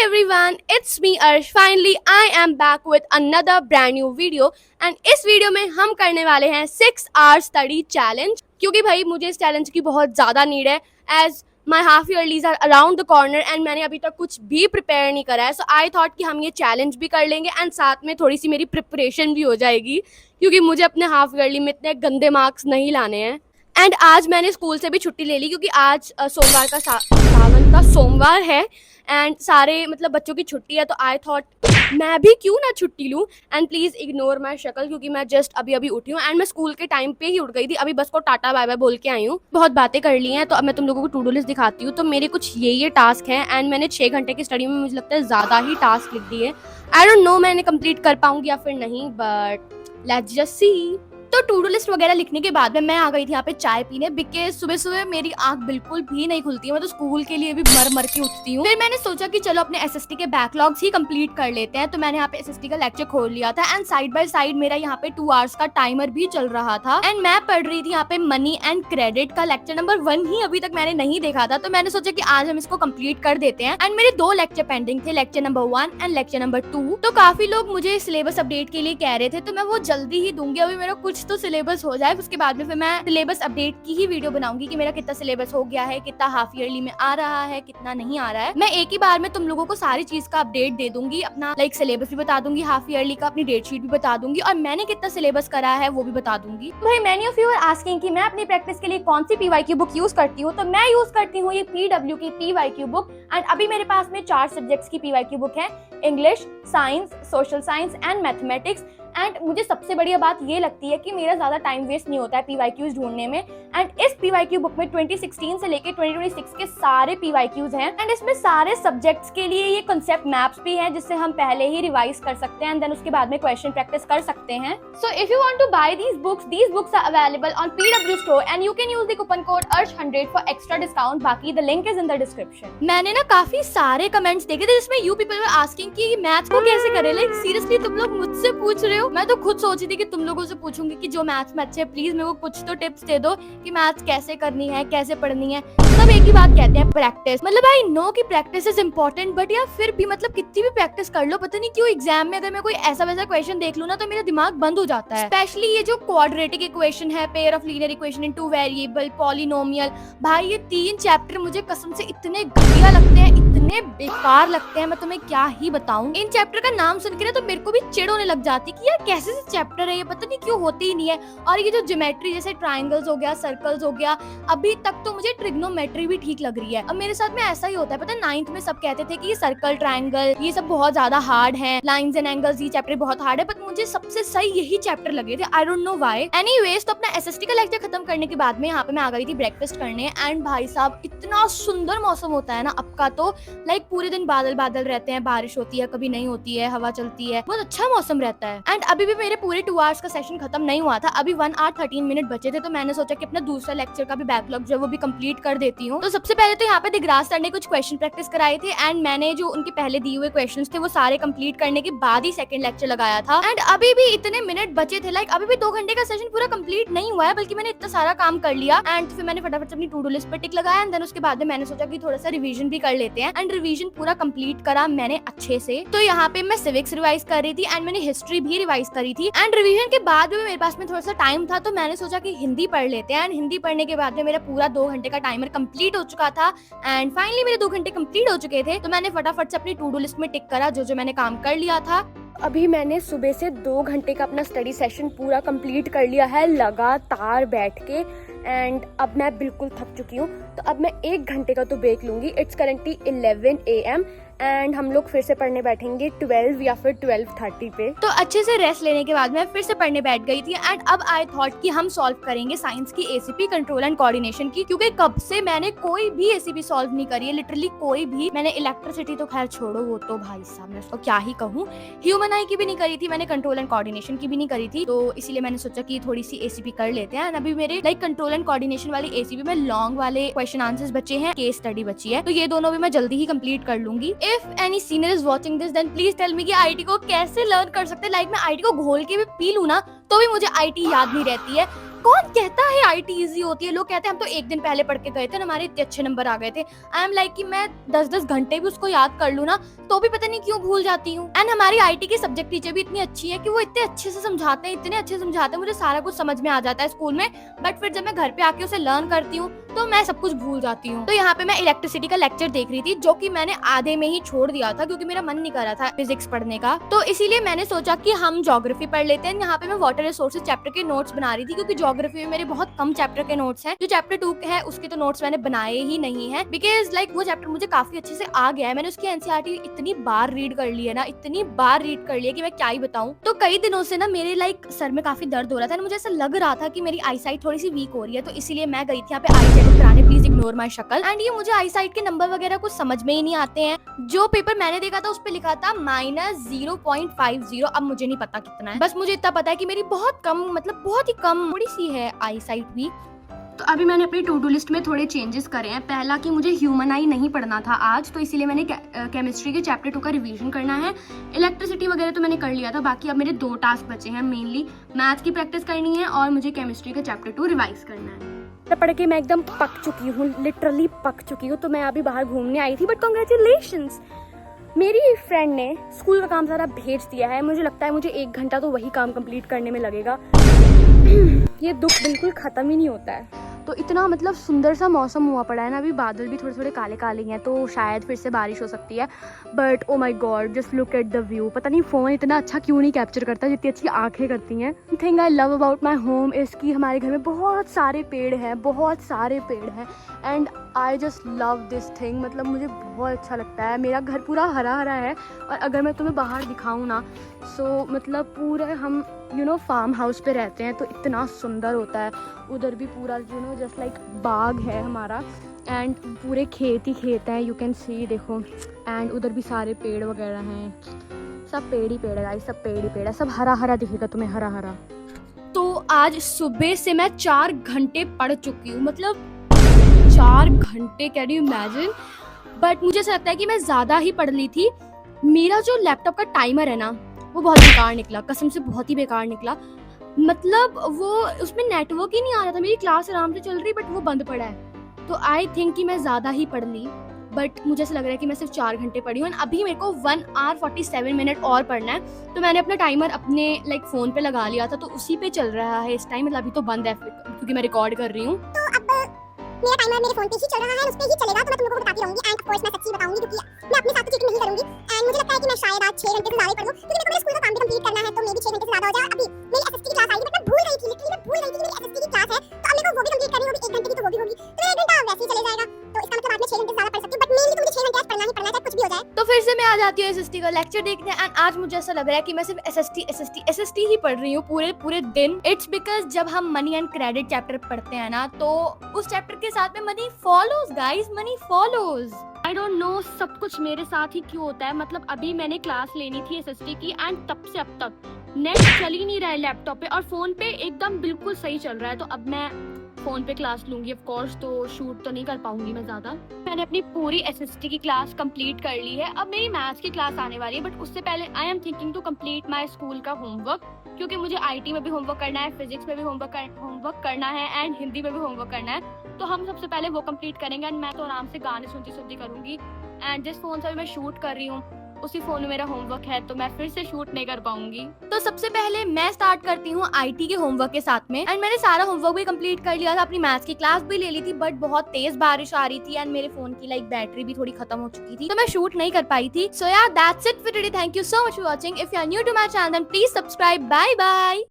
everyone, it's me Arsh. Finally, I am back with another brand new video and इस video में हम करने वाले हैं 6 आवर स्टडी चैलेंज क्योंकि भाई मुझे इस चैलेंज की बहुत ज़्यादा नीड है as my half yearlies are around the corner and मैंने अभी तक कुछ भी प्रिपेयर नहीं करा है. सो आई थॉट कि हम ये चैलेंज भी कर लेंगे एंड साथ में थोड़ी सी मेरी प्रिपरेशन भी हो जाएगी क्योंकि मुझे अपने हाफ ईयरली में इतने गंदे मार्क्स नहीं लाने हैं. एंड आज मैंने स्कूल से भी छुट्टी ले ली क्योंकि आज सोमवार का सावन का सोमवार है एंड सारे मतलब बच्चों की छुट्टी है. तो आई थॉट मैं भी क्यों ना छुट्टी लूँ एंड प्लीज़ इग्नोर माई शक्ल क्योंकि मैं जस्ट अभी अभी उठी हूँ एंड मैं स्कूल के टाइम पे ही उठ गई थी. अभी बस को टाटा बाय बाय बोल के आई हूँ. बहुत बातें कर ली हैं तो अब मैं तुम लोगों को टू डू लिस्ट दिखाती हूँ. तो मेरे कुछ ये टास्क हैं एंड मैंने 6 घंटे की स्टडी में मुझे लगता है ज़्यादा ही टास्क लिख दिए. आई डोंट नो मैंने कंप्लीट कर पाऊंगी या फिर नहीं, बट लेट्स जस्ट सी. तो टू डू लिस्ट वगैरह लिखने के बाद में मैं आ गई थी यहाँ पे चाय पीने बिकॉज सुबह सुबह मेरी आंख बिल्कुल भी नहीं खुलती है. मैं तो स्कूल के लिए भी मर मर के उठती हूँ. फिर मैंने सोचा कि चलो अपने एसएसटी के बैकलॉग्स ही कंप्लीट कर लेते हैं. तो मैंने यहाँ पे एसएसटी का लेक्चर खोल लिया था एंड साइड बाय साइड मेरा यहाँ पे 2 आवर्स का टाइमर भी चल रहा था एंड मैं पढ़ रही थी यहाँ पे मनी एंड क्रेडिट का लेक्चर नंबर 1 ही अभी तक मैंने नहीं देखा था. तो मैंने सोचा कि आज हम इसको कंप्लीट कर देते हैं एंड मेरे 2 लेक्चर पेंडिंग थे, lecture number 1 and lecture number 2. तो काफी लोग मुझे सिलेबस अपडेट के लिए कह रहे थे तो मैं वो जल्दी ही दूंगी. अभी मेरा कुछ तो सिलेबस हो जाए उसके बाद में फिर मैं सिलेबस अपडेट की ही वीडियो बनाऊंगी कि मेरा कितना सिलेबस हो गया है, कितना हाफ ईयरली में आ रहा है, कितना नहीं आ रहा है. मैं एक ही बार में तुम लोगों को सारी चीज का अपडेट दे दूंगी. अपना सिलेबस भी बता दूंगी, हाफ ईयरली का अपनी डेट शीट भी बता दूंगी और मैंने कितना सिलेबस करा है वो भी बता दूंगी. भाई many of you are asking कि मैं अपनी प्रैक्टिस के लिए कौन सी पीवाईक्यू बुक यूज करती हूँ. तो मैं यूज करती हूँ ये पीडब्ल्यू की पीवाईक्यू बुक एंड अभी मेरे पास में 4 सब्जेक्ट्स की पीवाईक्यू बुक है, English, science, social science and mathematics. And मुझे सबसे बढ़िया बात ये लगती है कि मेरा ज़्यादा टाइम वेस्ट नहीं होता है पीवाईक्यूज ढूंढने में. एंड इस पीवाईक्यू बुक में 2016 से लेके 2026 के सारे पीवाईक्यूज हैं एंड इसमें सारे सब्जेक्ट्स के लिए ये कॉन्सेप्ट मैप्स भी हैं जिससे हम पहले ही रिवाइज कर सकते हैं एंड देन उसके बाद में क्वेश्चन प्रैक्टिस कर सकते हैं. So if you want to buy these books are available on PW store and you can use the coupon code ARSH100 for extra discount. बाकी the link is in the description. मैंने ना काफी सारे comments देखे थे जिसमें you people were asking कि maths को कैसे करें. लाइक सीरियसली तुम लोग मुझसे पूछ रहे हो. मैं तो खुद सोची थी कि तुम लोगों से पूछूंगी कि जो मैथ्स में अच्छे हैं प्लीज मेरे को कुछ तो टिप्स दे दो कि मैथ्स कैसे करनी है, कैसे पढ़नी है. सब एक ही बात कहते हैं, प्रैक्टिस. मतलब आई नो कि प्रैक्टिस इज इम्पोर्टेंट बट यार फिर भी मतलब कितनी भी प्रैक्टिस कर लो पता नहीं क्यों एग्जाम में अगर मैं कोई ऐसा वैसा क्वेश्चन देख लूँ ना तो मेरा दिमाग बंद हो जाता है. स्पेशली ये जो क्वाड्रेटिक इक्वेशन है, pair of linear equation in 2 variable, polynomial, भाई ये 3 चैप्टर मुझे कसम से इतने घटिया लगते हैं, इतने बेकार लगते हैं, मैं तुम्हें क्या ही बताऊं. इन चैप्टर का नाम सुन के ना तो मेरे को भी चिढ़ होने लग जाती कि यार कैसे से चैप्टर है ये, पता नहीं क्यों होते ही नहीं है. और ये जो ज्योमेट्री जैसे ट्रायंगल्स हो गया, सर्कल्स हो गया, अभी तक तो मुझे ट्रिग्नोमेट्री भी ठीक लग रही है. अब मेरे साथ में ऐसा ही होता है. पता है 9th में सब कहते थे कि ये सर्कल, ट्रायंगल ये सब बहुत ज्यादा हार्ड है, लाइंस एंड एंगल्स ये चैप्टर बहुत हार्ड है, बट मुझे सबसे सही यही चैप्टर लगे थे. I don't know why. Anyways तो अपना एसएसटी का लेक्चर खत्म करने के बाद में यहाँ पे मैं आ गई थी ब्रेकफास्ट करने एंड भाई साहब इतना सुंदर मौसम होता है ना अब का. तो लाइक पूरे दिन बादल बादल रहते हैं, बारिश होती है, कभी नहीं होती है, हवा चलती है, बहुत अच्छा मौसम रहता है. एंड अभी भी मेरे पूरे 2 आवर्स का सेशन खत्म नहीं हुआ था, अभी 1 आवर 13 मिनट बचे थे. तो मैंने सोचा कि अपना दूसरा लेक्चर का भी बैकलॉग जो है वो भी कंप्लीट कर देती हूँ. तो सबसे पहले तो यहाँ पे दिग्राज सर ने कुछ क्वेश्चन प्रैक्टिस कराए थे एंड मैंने जो उनके पहले दिए हुए क्वेश्चंस थे वो सारे कंप्लीट करने के बाद ही सेकंड लेक्चर लगाया था. एंड अभी भी इतने मिनट बचे थे, लाइक अभी भी 2 घंटे का सेशन पूरा कंप्लीट नहीं हुआ है बल्कि मैंने इतना सारा काम कर लिया. एंड फिर मैंने फटाफट से अपनी टू डू लिस्ट पर टिक लगाया एंड देन उसके बाद में मैंने सोचा कि थोड़ा सा रिवीजन भी कर लेते हैं. एंड रिवीजन पूरा कंप्लीट करा मैंने अच्छे से. तो यहाँ पे मैं सिविक्स रिवाइज कर रही थी एंड मैंने हिस्ट्री भी रिवाइज करी थी. एंड रिवीजन के बाद में मेरे पास में थोड़ा सा टाइम था तो मैंने सोचा कि हिंदी पढ़ लेते हैं. एंड हिंदी पढ़ने के बाद में मेरा पूरा 2 घंटे का टाइमर कंप्लीट हो चुका था एंड फाइनली मेरे 2 घंटे कंप्लीट हो चुके थे. तो मैंने फटाफट से अपनी टू डू लिस्ट में टिक करा जो जो मैंने काम कर लिया था. अभी मैंने सुबह से 2 घंटे का अपना स्टडी सेशन पूरा कंप्लीट कर लिया है लगातार बैठ के एंड अब मैं बिल्कुल थक चुकी हूँ. तो अब मैं 1 घंटे का तो ब्रेक लूंगी. इट्स करंटली 11 AM एंड हम लोग फिर से पढ़ने बैठेंगे 12 या फिर 12:30 पे. तो अच्छे से रेस्ट लेने के बाद मैं फिर से पढ़ने बैठ गई थी एंड अब आई थॉट कि हम सॉल्व करेंगे साइंस की एसीपी कंट्रोल एंड कोऑर्डिनेशन की, क्योंकि कब से मैंने कोई भी एसीपी सॉल्व नहीं करी है, लिटरली कोई भी. मैंने इलेक्ट्रिसिटी तो खैर छोड़ो, वो तो भाई साहब मैं उसको क्या ही कहूँ. ह्यूमन आई की भी नहीं करी थी मैंने, कंट्रोल एंड कोऑर्डिनेशन की भी नहीं करी थी. तो इसीलिए मैंने सोचा कि थोड़ी सी एसीपी कर लेते हैं. अभी मेरे लाइक कंट्रोल एंड कोऑर्डिनेशन वाली एसीपी में लॉन्ग वाले क्वेश्चन आंसर्स बचे हैं, केस स्टडी बची है, तो ये दोनों भी मैं जल्दी ही कंप्लीट कर लूंगी. If any senior is watching this then please tell me कि आईटी को कैसे लर्न कर सकते हैं. लाइक मैं आईटी को घोल के भी पी लूं ना तो भी मुझे आईटी याद नहीं रहती है. कौन कहता है आईटी इजी होती है? लोग कहते हैं हम तो एक दिन पहले पढ़ के गए थे, हमारे इतने अच्छे नंबर आ गए थे। आई एम लाइक कि मैं 10-10 घंटे भी उसको याद कर लूँ ना, तो भी पता नहीं क्यों भूल जाती हूँ। एंड हमारी आईटी की सब्जेक्ट टीचर भी इतनी अच्छी है कि वो इतने अच्छे से समझाते हैं, इतने अच्छे से समझाते हैं, मुझे सारा कुछ समझ में आ जाता है स्कूल में। बट फिर जब मैं घर पे आके उसे लर्न करती हूँ तो मैं सब कुछ भूल जाती हूँ। तो यहाँ पे मैं इलेक्ट्रिसिटी का लेक्चर देख रही थी, जो कि मैंने आधे में ही छोड़ दिया था क्योंकि मेरा मन नहीं कर रहा था फिजिक्स पढ़ने का। तो इसीलिए मैंने सोचा कि हम ज्योग्राफी पढ़ लेते हैं। यहाँ पे मैं वाटर रिसोर्सेज चैप्टर के नोट्स बना रही थी क्योंकि ज्योग्राफी में मेरे बहुत कम चैप्टर के नोट्स हैं। जो चैप्टर 2 है उसके तो नोट्स मैंने बनाए ही नहीं है, बिकॉज लाइक वो चैप्टर मुझे काफी अच्छे से आ गया है। मैंने उसकी एनसीईआरटी इतनी बार रीड कर ली है ना, इतनी बार रीड कर ली है कि मैं क्या ही बताऊं। तो कई दिनों से ना मेरे लाइक सर में काफी दर्द हो रहा था, मुझे ऐसा लग रहा था कि मेरी आई साइट थोड़ी सी वीक हो रही है। तो इसीलिए मैं गई थी यहाँ पे आई चेकअप कराने। प्लीज इग्नोर माय शक्ल। एंड ये मुझे आई साइट के नंबर वगैरह कुछ समझ में ही नहीं आते हैं। जो पेपर मैंने देखा था उस पे लिखा था -0.50। अब मुझे नहीं पता कितना है, बस मुझे इतना पता है कि मेरी बहुत कम, मतलब बहुत ही कम, थोड़ी सी है आई साइट भी। तो अभी मैंने अपनी टू डू लिस्ट में थोड़े चेंजेस करे हैं। पहला कि मुझे ह्यूमन आई नहीं पढ़ना था आज, तो इसीलिए मैंने केमिस्ट्री के चैप्टर 2 का रिवीजन करना है। इलेक्ट्रिसिटी वगैरह तो मैंने कर लिया था, बाकी अब मेरे 2 टास्क बचे हैं। मेनली मैथ्स की प्रैक्टिस करनी है और मुझे केमिस्ट्री का चैप्टर 2 रिवाइज करना है। पढ़ के मैं एकदम पक चुकी हूँ, लिटरली पक चुकी हूँ। तो मैं अभी बाहर घूमने आई थी, बट कॉन्ग्रेचुलेशंस, मेरी फ्रेंड ने स्कूल का काम सारा भेज दिया है। मुझे लगता है मुझे 1 घंटा तो वही काम कंप्लीट करने में लगेगा। ये दुख बिल्कुल खत्म ही नहीं होता है। तो इतना मतलब सुंदर सा मौसम हुआ पड़ा है ना, अभी बादल भी थोड़े थोड़े काले काले हैं, तो शायद फिर से बारिश हो सकती है। But oh my God, just look at the view. पता नहीं फ़ोन इतना अच्छा क्यों नहीं कैप्चर करता जितनी अच्छी आंखें करती हैं। Thing I love about my home is कि हमारे घर में बहुत सारे पेड़ हैं, बहुत सारे पेड़ हैं। And I just love this thing, मतलब मुझे बहुत अच्छा लगता है। मेरा घर पूरा हरा हरा है, और अगर मैं तुम्हें बाहर दिखाऊँ ना, सो मतलब पूरे हम फार्म हाउस पे रहते हैं, तो इतना सुंदर होता है। उधर भी पूरा जस्ट लाइक बाग है हमारा, एंड पूरे खेत ही खेत हैं, यू कैन सी, देखो। एंड उधर भी सारे पेड़ वगैरह हैं, सब पेड़ ही पेड़ है गाइस, सब पेड़ ही पेड़ है, सब हरा हरा दिखेगा तुम्हें, हरा हरा। तो आज सुबह से मैं 4 घंटे पढ़ चुकी हूँ, मतलब 4 घंटे, कैन यू इमेजिन। बट मुझे ऐसा लगता है कि मैं ज़्यादा ही पढ़ ली थी। मेरा जो लैपटॉप का टाइमर है ना, वो बहुत बेकार निकला, कसम से बहुत ही बेकार निकला। मतलब वो उसमें नेटवर्क ही नहीं आ रहा था। मेरी क्लास आराम से चल रही, बट वो बंद पड़ा है। तो आई थिंक कि मैं ज़्यादा ही पढ़ ली, बट मुझे ऐसा लग रहा है कि मैं सिर्फ 4 घंटे पढ़ी हूँ। अभी मेरे को 1 hour 47 minute और पढ़ना है। तो मैंने अपना टाइमर अपने लाइक फ़ोन पे लगा लिया था, तो उसी पे चल रहा है इस टाइम। मतलब अभी तो बंद है क्योंकि मैं रिकॉर्ड कर रही हूँ। तो अब मेरा टाइमर मेरे फ़ोन पे ही चल रहा है, उस पे ही चलेगा, तो मैं तुम लोगों को बताती रहूँगी। एंड ऑफ कोर्स मैं सच्ची बताऊँगी क्योंकि मैं अपने साथ तो चीटिंग नहीं करूँगी। एंड मुझे लगता है कि मैं शायद आज 6 घंटे से ज़्यादा ही पढ़ूँ, क्योंकि मेरे को स्कूल का काम भी कंप्लीट करना है, तो मे भी 6 घंटे से ज़्यादा हो जाए। अभी मेरी एसएसटी की क्लास आई थी, बट मैं भूल गई थी, लिटरली मैं भूल गई थी कि मेरी एसएसटी की क्लास है। तो अब मेरे को वो भी कंप्लीट करनी होगी, 1 घंटे की तो वो भी होगी, तो 1 घंटा वैसे ही चले जाएगा। तो इसका मतलब आज मैं 6 घंटे से ज़्यादा पढ़ सकती हूँ, बट मेनली तो मुझे 6 घंटे आज पढ़ना ही पढ़ना है, चाहे कुछ भी हो जाए। तो फिर से मैं आ जाती हूँ एसएसटी का लेक्चर देखने। एंड आज मुझे ऐसा लग रहा है कि मैं सिर्फ एसएसटी ही पढ़ रही हूँ पूरे दिन। इट्स बिकॉज जब हम मनी एंड क्रेडिट चैप्टर पढ़ते हैं ना, तो उस चैप्टर के साथ में money follows guys, money follows. I don't know सब कुछ मेरे साथ ही क्यों होता है। मतलब अभी मैंने क्लास लेनी थी एसएसटी की, एंड तब से अब तक नेट चल ही नहीं रहा है लैपटॉप पे, और फोन पे एकदम बिल्कुल सही चल रहा है। तो अब मैं फोन पे क्लास लूंगी ऑफ कोर्स, तो शूट तो नहीं कर पाऊंगी मैं ज्यादा। मैंने अपनी पूरी एसएसटी की क्लास कंप्लीट कर ली है। अब मेरी मैथ्स की क्लास आने वाली है, बट उससे पहले I am thinking to complete my school का होमवर्क, क्योंकि मुझे आईटी में भी होमवर्क करना है, फिजिक्स में भी होमवर्क करना है, एंड हिंदी में भी होमवर्क करना है। तो हम सबसे पहले वो कंप्लीट करेंगे, एंड मैं तो आराम से गाने सुनती करूंगी। एंड जिस फोन से मैं शूट कर रही हूँ उसी फोन में मेरा होमवर्क है, तो मैं फिर से शूट नहीं कर पाऊंगी। तो सबसे पहले मैं स्टार्ट करती हूँ आईटी के होमवर्क के साथ में। एंड मैंने सारा होमवर्क भी कंप्लीट कर लिया था, अपनी मैथ्स की क्लास भी ले ली थी, बट बहुत तेज बारिश आ रही थी, एंड मेरे फोन की लाइक बैटरी भी थोड़ी खत्म हो चुकी थी, तो मैं शूट नहीं कर पाई थी। सो यार that's it for today. Thank you so much for watching. If you are new to my channel then please subscribe. Bye bye.